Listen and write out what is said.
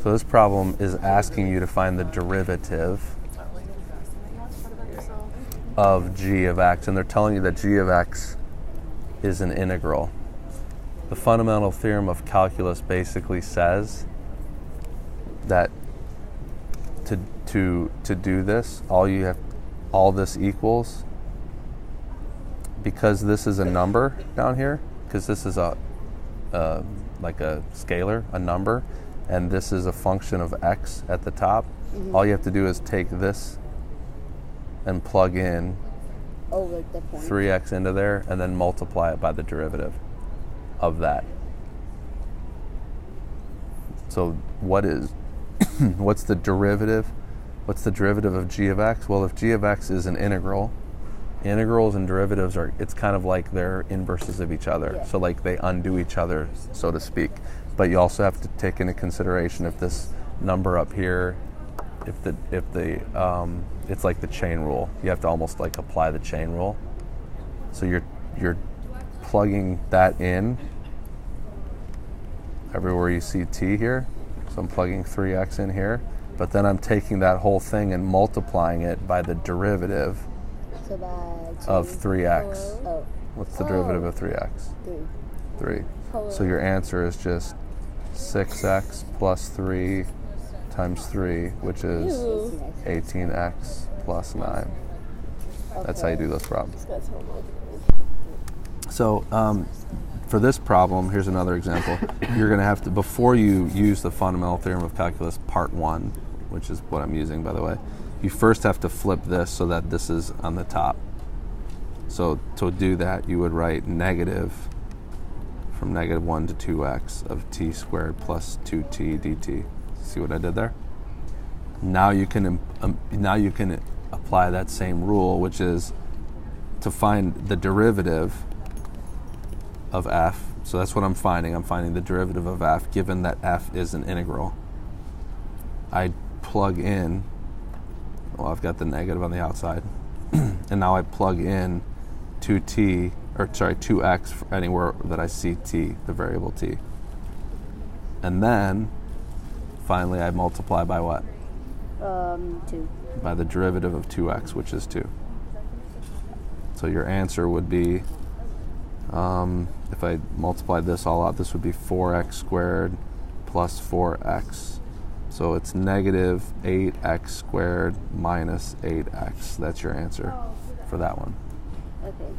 So this problem is asking you to find the derivative of g of x, and they're telling you that g of x is an integral. The fundamental theorem of calculus basically says that to do this, all this equals, because this is a number down here, because this is like a scalar, a number, and this is a function of x at the top, all you have to do is take this and plug in 3x into there and then multiply it by the derivative of that. So what's the derivative? What's the derivative of g of x? Well, if g of x is an integral, integrals and derivatives it's kind of like they're inverses of each other. Yeah. So like they undo each other, so to speak. But you also have to take into consideration if this number up here, it's like the chain rule. You have to almost like apply the chain rule. So you're plugging that in everywhere you see t here. So I'm plugging 3x in here, but then I'm taking that whole thing and multiplying it by the derivative of 3x. Oh. What's the derivative of 3x? 3. So your answer is just 6x plus 3 times 3, which is 18x plus 9. That's how you do those problems. So for this problem, here's another example. You're going to have to, before you use the fundamental theorem of calculus part 1, which is what I'm using, by the way, you first have to flip this so that this is on the top. So to do that, you would write negative from negative 1 to 2x of t squared plus 2t dt. See what I did there? Now you can apply that same rule, which is to find the derivative of f. So that's what I'm finding. I'm finding the derivative of f, given that f is an integral. I plug in, well, I've got the negative on the outside, and now I plug in 2x anywhere that I see t, the variable t. And then, finally, I multiply by what? 2. By the derivative of 2x, which is 2. So your answer would be, if I multiply this all out, this would be 4x squared plus 4x. So it's negative 8x squared minus 8x. That's your answer for that one. Okay.